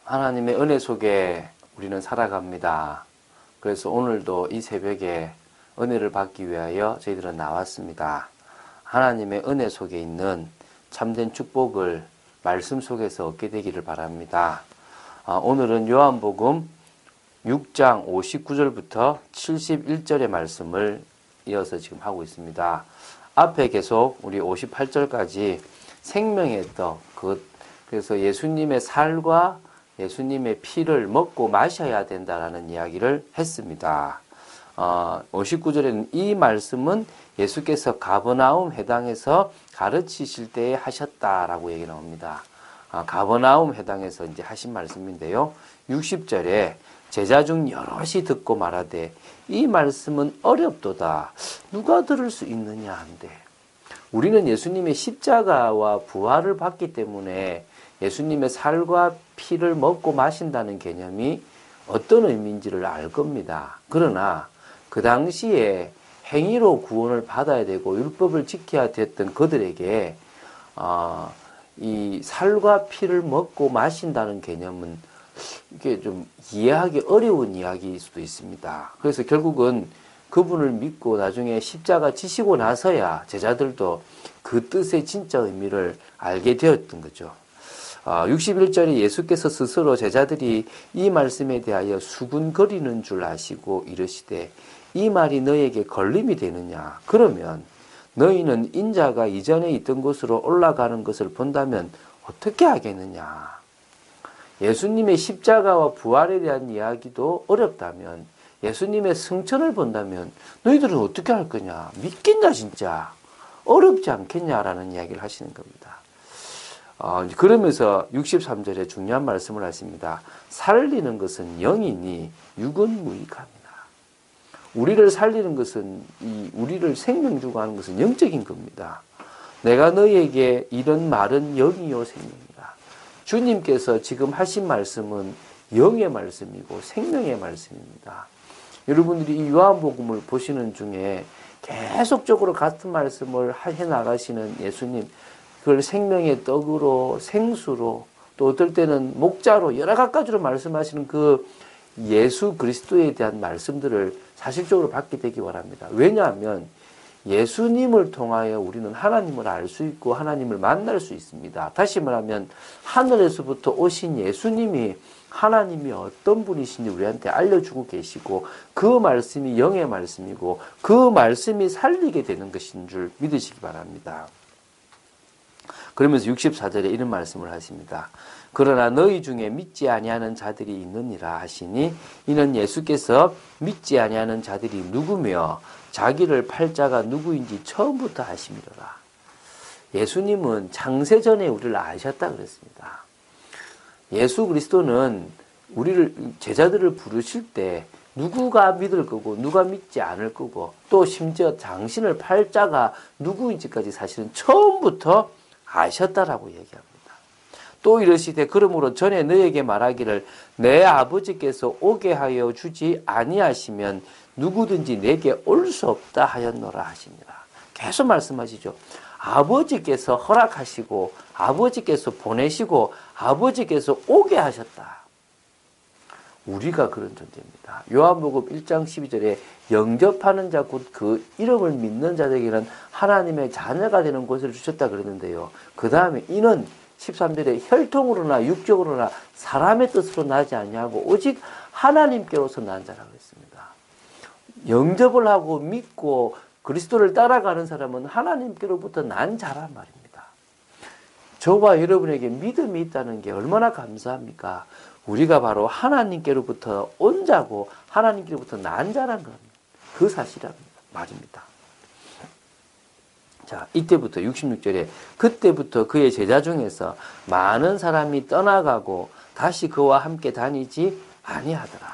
하나님의 은혜 속에 우리는 살아갑니다. 그래서 오늘도 이 새벽에 은혜를 받기 위하여 저희들은 나왔습니다. 하나님의 은혜 속에 있는 참된 축복을 말씀 속에서 얻게 되기를 바랍니다. 오늘은 요한복음 6장 59절부터 71절의 말씀을 이어서 지금 하고 있습니다. 앞에 계속 우리 58절까지 생명의 떡, 그래서 예수님의 살과 예수님의 피를 먹고 마셔야 된다라는 이야기를 했습니다. 59절에는 이 말씀은 예수께서 가버나움 회당에서 가르치실 때에 하셨다라고 얘기 나옵니다. 가버나움 회당에서 이제 하신 말씀인데요. 60절에 제자 중 여럿이 듣고 말하되 이 말씀은 어렵도다. 누가 들을 수 있느냐 한데. 우리는 예수님의 십자가와 부활을 받기 때문에 예수님의 살과 피를 먹고 마신다는 개념이 어떤 의미인지를 알 겁니다. 그러나 그 당시에 행위로 구원을 받아야 되고 율법을 지켜야 됐던 그들에게 이 살과 피를 먹고 마신다는 개념은 이게 좀 이해하기 어려운 이야기일 수도 있습니다. 그래서 결국은 그분을 믿고 나중에 십자가 지시고 나서야 제자들도 그 뜻의 진짜 의미를 알게 되었던 거죠. 61절에 예수께서 스스로 제자들이 이 말씀에 대하여 수군거리는 줄 아시고 이르시되 이 말이 너에게 걸림이 되느냐? 그러면 너희는 인자가 이전에 있던 곳으로 올라가는 것을 본다면 어떻게 하겠느냐? 예수님의 십자가와 부활에 대한 이야기도 어렵다면 예수님의 승천을 본다면 너희들은 어떻게 할 거냐? 믿겠냐 진짜? 어렵지 않겠냐라는 이야기를 하시는 겁니다. 그러면서 63절에 중요한 말씀을 하십니다. 살리는 것은 영이니 육은 무익함이나. 우리를 살리는 것은 우리를 생명 주고 하는 것은 영적인 겁니다. 내가 너희에게 이런 말은 영이요 생명이라. 주님께서 지금 하신 말씀은 영의 말씀이고 생명의 말씀입니다. 여러분들이 이 요한복음을 보시는 중에 계속적으로 같은 말씀을 해 나가시는 예수님, 그걸 생명의 떡으로 생수로 또 어떨 때는 목자로 여러 가지로 말씀하시는 그 예수 그리스도에 대한 말씀들을 사실적으로 받게 되기 바랍니다. 왜냐하면 예수님을 통하여 우리는 하나님을 알 수 있고 하나님을 만날 수 있습니다. 다시 말하면 하늘에서부터 오신 예수님이 하나님이 어떤 분이신지 우리한테 알려주고 계시고 그 말씀이 영의 말씀이고 그 말씀이 살리게 되는 것인 줄 믿으시기 바랍니다. 그러면서 64절에 이런 말씀을 하십니다. 그러나 너희 중에 믿지 아니하는 자들이 있느니라 하시니 이는 예수께서 믿지 아니하는 자들이 누구며 자기를 팔 자가 누구인지 처음부터 아심이로라. 예수님은 창세전에 우리를 아셨다 그랬습니다. 예수 그리스도는 우리를 제자들을 부르실 때 누구가 믿을 거고 누가 믿지 않을 거고 또 심지어 당신을 팔 자가 누구인지까지 사실은 처음부터 아셨다라고 얘기합니다. 또 이르시되 그러므로 전에 너에게 말하기를 내 아버지께서 오게 하여 주지 아니하시면 누구든지 내게 올 수 없다 하였노라 하십니다. 계속 말씀하시죠. 아버지께서 허락하시고 아버지께서 보내시고 아버지께서 오게 하셨다. 우리가 그런 존재입니다. 요한복음 1장 12절에 영접하는 자 곧 그 이름을 믿는 자들에게는 하나님의 자녀가 되는 곳을 주셨다 그랬는데요. 그 다음에 이는 13절에 혈통으로나 육적으로나 사람의 뜻으로 나지 아니하고 오직 하나님께로서 난 자라고 했습니다. 영접을 하고 믿고 그리스도를 따라가는 사람은 하나님께로부터 난 자란 말입니다. 저와 여러분에게 믿음이 있다는 게 얼마나 감사합니까? 우리가 바로 하나님께로부터 온 자고 하나님께로부터 난 자란 건 그 사실입니다. 말입니다. 자, 이때부터 66절에 그때부터 그의 제자 중에서 많은 사람이 떠나가고 다시 그와 함께 다니지 아니하더라.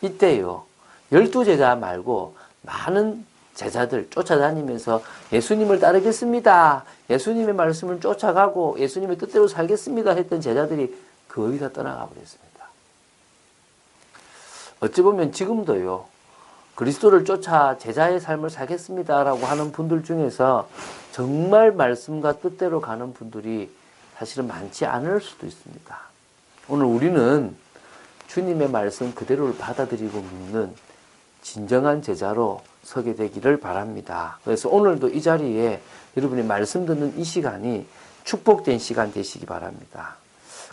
이때요. 12제자 말고 많은 제자들 쫓아다니면서 예수님을 따르겠습니다. 예수님의 말씀을 쫓아가고 예수님의 뜻대로 살겠습니다 했던 제자들이 거의 다 떠나가 버렸습니다. 어찌 보면 지금도요. 그리스도를 쫓아 제자의 삶을 살겠습니다라고 하는 분들 중에서 정말 말씀과 뜻대로 가는 분들이 사실은 많지 않을 수도 있습니다. 오늘 우리는 주님의 말씀 그대로를 받아들이고 믿는 진정한 제자로 서게 되기를 바랍니다. 그래서 오늘도 이 자리에 여러분이 말씀 듣는 이 시간이 축복된 시간 되시기 바랍니다.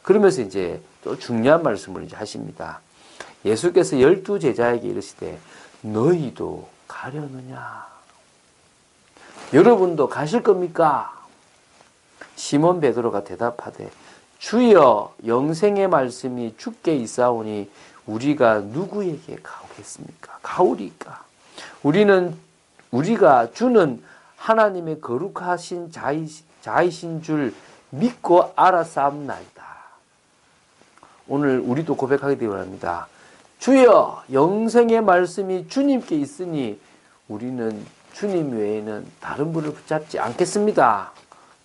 그러면서 이제 또 중요한 말씀을 이제 하십니다. 예수께서 12 제자에게 이르시되 너희도 가려느냐? 여러분도 가실 겁니까? 시몬 베드로가 대답하되 주여 영생의 말씀이 주께 있사오니 우리가 누구에게 가오겠습니까? 가오리까? 우리가 주는 하나님의 거룩하신 자이신 줄 믿고 알았사옵나이다. 오늘 우리도 고백하게 되기 바랍니다. 주여 영생의 말씀이 주님께 있으니 우리는 주님 외에는 다른 분을 붙잡지 않겠습니다.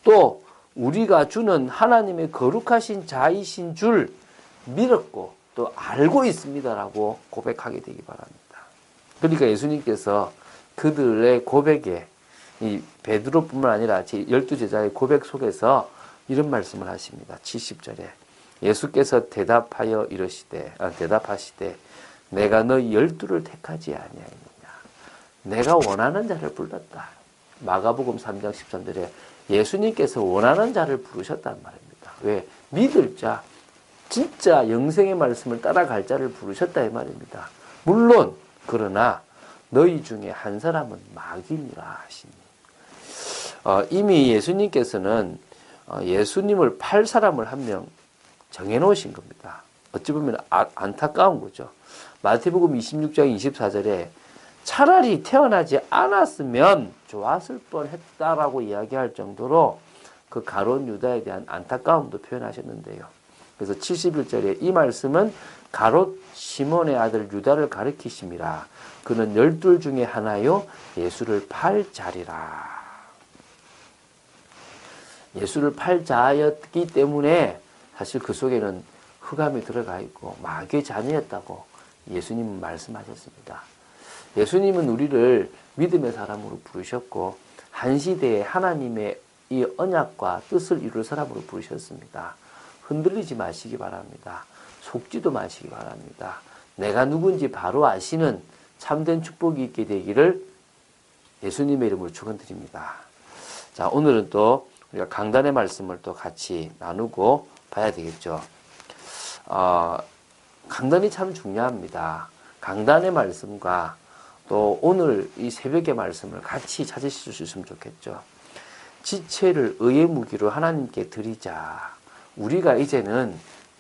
또 우리가 주는 하나님의 거룩하신 자이신 줄 믿었고 또 알고 있습니다라고 고백하게 되기 바랍니다. 그러니까 예수님께서 그들의 고백에 이 베드로뿐만 아니라 12 제자의 고백 속에서 이런 말씀을 하십니다. 70절에 예수께서 대답하시되 내가 너희 12를 택하지 아니하였느냐. 내가 원하는 자를 불렀다. 마가복음 3장 13절에 예수님께서 원하는 자를 부르셨단 말입니다. 왜? 믿을 자, 진짜 영생의 말씀을 따라갈 자를 부르셨다 이 말입니다. 물론 그러나 너희 중에 한 사람은 마귀니라 하시니 이미 예수님께서는 예수님을 팔 사람을 한 명 정해놓으신 겁니다. 어찌 보면 안타까운 거죠. 마태복음 26장 24절에 차라리 태어나지 않았으면 좋았을 뻔했다라고 이야기할 정도로 그 가룟 유다에 대한 안타까움도 표현하셨는데요. 그래서 71절에 이 말씀은 가롯 시몬의 아들 유다를 가리키심이라. 그는 12 중에 하나요 예수를 팔 자리라. 예수를 팔 자였기 때문에 사실 그 속에는 흑암이 들어가 있고 마귀의 자녀였다고 예수님은 말씀하셨습니다. 예수님은 우리를 믿음의 사람으로 부르셨고 한 시대에 하나님의 이 언약과 뜻을 이룰 사람으로 부르셨습니다. 흔들리지 마시기 바랍니다. 속지도 마시기 바랍니다. 내가 누군지 바로 아시는 참된 축복이 있게 되기를 예수님의 이름으로 축원드립니다. 자, 오늘은 또 우리가 강단의 말씀을 또 같이 나누고 봐야 되겠죠. 강단이 참 중요합니다. 강단의 말씀과 또 오늘 이 새벽의 말씀을 같이 찾으실 수 있으면 좋겠죠. 지체를 의의 무기로 하나님께 드리자. 우리가 이제는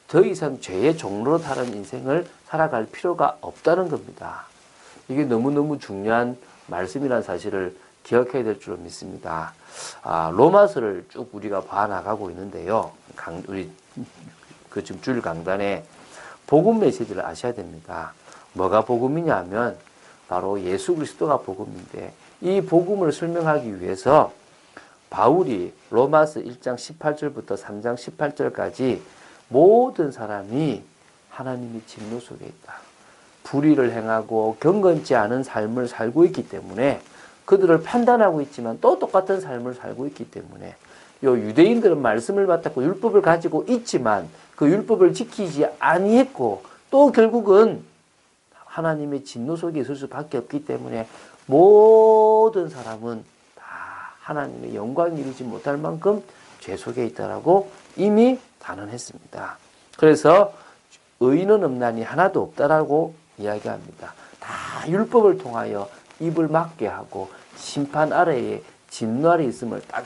더 이상 죄의 종로로 다른 인생을 살아갈 필요가 없다는 겁니다. 이게 너무너무 중요한 말씀이라는 사실을 기억해야 될 줄로 믿습니다. 로마서를 쭉 우리가 봐나가고 있는데요. 우리 지금 주일 강단에 복음 메시지를 아셔야 됩니다. 뭐가 복음이냐 하면 바로 예수 그리스도가 복음인데 이 복음을 설명하기 위해서 바울이 로마서 1장 18절부터 3장 18절까지 모든 사람이 하나님의 진노 속에 있다. 불의를 행하고 경건치 않은 삶을 살고 있기 때문에 그들을 판단하고 있지만 또 똑같은 삶을 살고 있기 때문에 요 유대인들은 말씀을 받았고 율법을 가지고 있지만 그 율법을 지키지 아니했고 또 결국은 하나님의 진노 속에 있을 수밖에 없기 때문에 모든 사람은 다 하나님의 영광 이루지 못할 만큼 죄 속에 있다라고 이미 단언했습니다. 그래서 의인은 없나니 하나도 없다라고 이야기합니다. 다 율법을 통하여 입을 막게 하고 심판 아래에 진노 아래 있음을 딱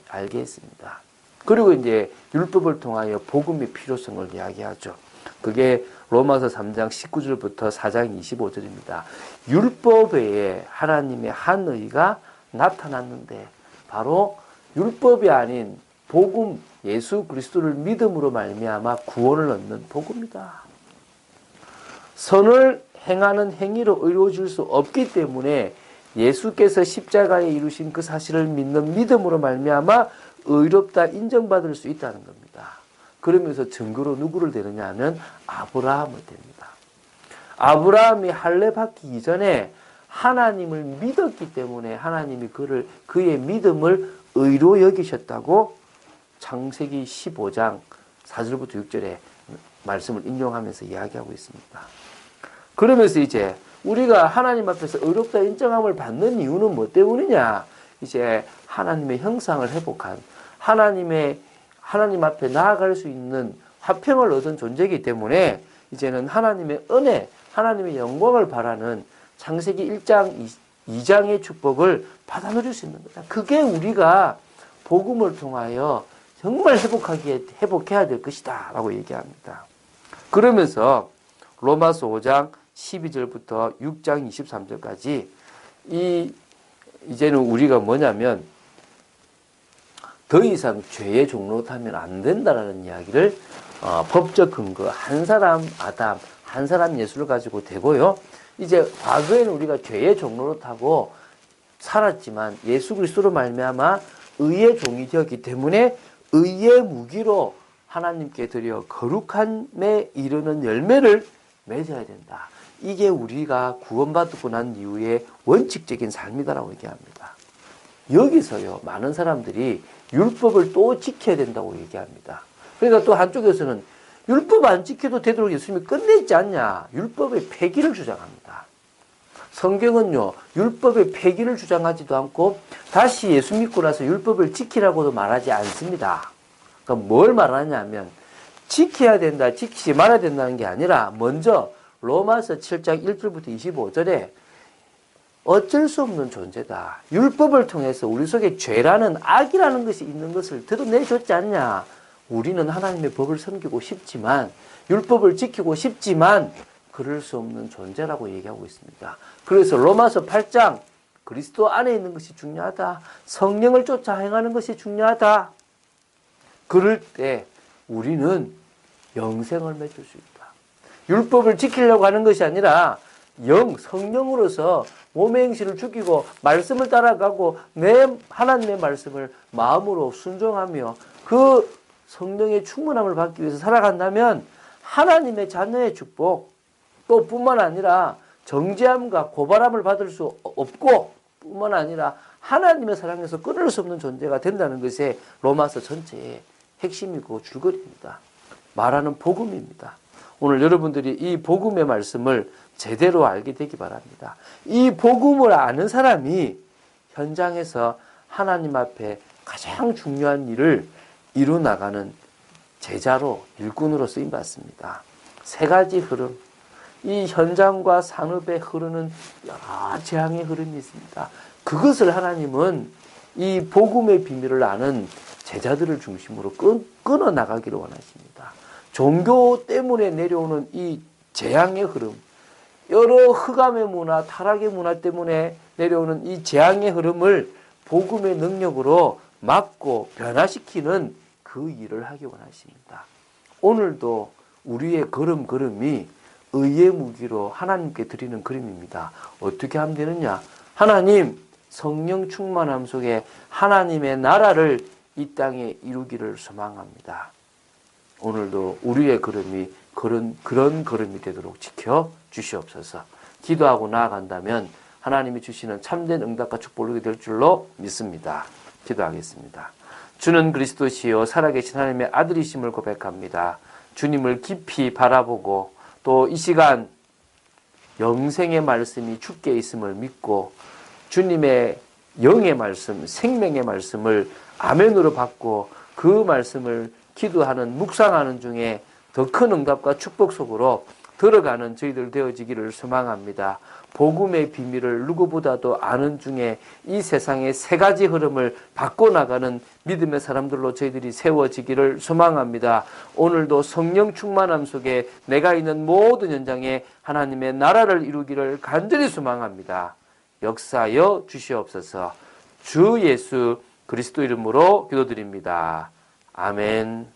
알게 했습니다. 그리고 이제 율법을 통하여 복음의 필요성을 이야기하죠. 그게 로마서 3장 19절부터 4장 25절입니다. 율법 외에 하나님의 한 의가 나타났는데 바로 율법이 아닌 복음 예수 그리스도를 믿음으로 말미암아 구원을 얻는 복음이다. 선을 행하는 행위로 의로워질 수 없기 때문에 예수께서 십자가에 이루신 그 사실을 믿는 믿음으로 말미암아 의롭다 인정받을 수 있다는 겁니다. 그러면서 증거로 누구를 대느냐 하면 아브라함을 댑니다. 아브라함이 할례 받기 이전에 하나님을 믿었기 때문에 하나님이 그의 믿음을 의로 여기셨다고 창세기 15장 4절부터 6절에 말씀을 인용하면서 이야기하고 있습니다. 그러면서 이제 우리가 하나님 앞에서 의롭다 인정함을 받는 이유는 뭐 때문이냐? 이제 하나님의 형상을 회복한 하나님 앞에 나아갈 수 있는 화평을 얻은 존재이기 때문에 이제는 하나님의 은혜, 하나님의 영광을 바라는 창세기 1장, 2장의 축복을 받아 누릴 수 있는 거다. 그게 우리가 복음을 통하여 정말 회복해야 될 것이다 라고 얘기합니다. 그러면서 로마서 5장 12절부터 6장 23절까지 이제는 우리가 뭐냐면 더 이상 죄의 종로 타면 안 된다라는 이야기를 법적 근거 한 사람 아담, 한 사람 예수를 가지고 되고요. 이제 과거에는 우리가 죄의 종로로 타고 살았지만 예수 그리스도로 말미암아 의의 종이 되었기 때문에 의의 무기로 하나님께 드려 거룩함에 이르는 열매를 맺어야 된다. 이게 우리가 구원받고 난 이후에 원칙적인 삶이다라고 얘기합니다. 여기서요, 많은 사람들이 율법을 또 지켜야 된다고 얘기합니다. 그러니까 또 한쪽에서는 율법 안 지켜도 되도록 예수님이 끝냈지 않냐. 율법의 폐기를 주장합니다. 성경은요, 율법의 폐기를 주장하지도 않고 다시 예수 믿고 나서 율법을 지키라고도 말하지 않습니다. 그러니까 뭘 말하냐면 지켜야 된다, 지키지 말아야 된다는 게 아니라 먼저 로마서 7장 1절부터 25절에 어쩔 수 없는 존재다. 율법을 통해서 우리 속에 죄라는 악이라는 것이 있는 것을 드러내줬지 않냐. 우리는 하나님의 법을 섬기고 싶지만 율법을 지키고 싶지만 그럴 수 없는 존재라고 얘기하고 있습니다. 그래서 로마서 8장 그리스도 안에 있는 것이 중요하다. 성령을 쫓아 행하는 것이 중요하다. 그럴 때 우리는 영생을 맺을 수 있다. 율법을 지키려고 하는 것이 아니라 성령으로서 몸의 행실을 죽이고 말씀을 따라가고 하나님의 말씀을 마음으로 순종하며 그 성령의 충만함을 받기 위해서 살아간다면 하나님의 자녀의 축복 또 뿐만 아니라 정죄함과 고발함을 받을 수 없고 뿐만 아니라 하나님의 사랑에서 끊을 수 없는 존재가 된다는 것이 로마서 전체의 핵심이고 줄거리입니다. 말하는 복음입니다. 오늘 여러분들이 이 복음의 말씀을 제대로 알게 되기 바랍니다. 이 복음을 아는 사람이 현장에서 하나님 앞에 가장 중요한 일을 이루나가는 제자로 일꾼으로 쓰임받습니다. 세 가지 흐름, 이 현장과 산업에 흐르는 여러 재앙의 흐름이 있습니다. 그것을 하나님은 이 복음의 비밀을 아는 제자들을 중심으로 끊어나가기를 원하십니다. 종교 때문에 내려오는 이 재앙의 흐름, 여러 흑암의 문화, 타락의 문화 때문에 내려오는 이 재앙의 흐름을 복음의 능력으로 막고 변화시키는 그 일을 하기 원하십니다. 오늘도 우리의 걸음걸음이 의의 무기로 하나님께 드리는 걸음입니다. 어떻게 하면 되느냐? 하나님, 성령 충만함 속에 하나님의 나라를 이 땅에 이루기를 소망합니다. 오늘도 우리의 걸음이 그런 걸음이 되도록 지켜 주시옵소서. 기도하고 나아간다면 하나님이 주시는 참된 응답과 축복을 얻게 될 줄로 믿습니다. 기도하겠습니다. 주는 그리스도시요 살아계신 하나님의 아들이심을 고백합니다. 주님을 깊이 바라보고 또 이 시간 영생의 말씀이 주께 있음을 믿고 주님의 영의 말씀, 생명의 말씀을 아멘으로 받고 그 말씀을 기도하는, 묵상하는 중에 더 큰 응답과 축복 속으로 들어가는 저희들 되어지기를 소망합니다. 복음의 비밀을 누구보다도 아는 중에 이 세상의 세 가지 흐름을 바꿔나가는 믿음의 사람들로 저희들이 세워지기를 소망합니다. 오늘도 성령 충만함 속에 내가 있는 모든 현장에 하나님의 나라를 이루기를 간절히 소망합니다. 역사여 주시옵소서. 주 예수 그리스도 이름으로 기도드립니다. 아멘.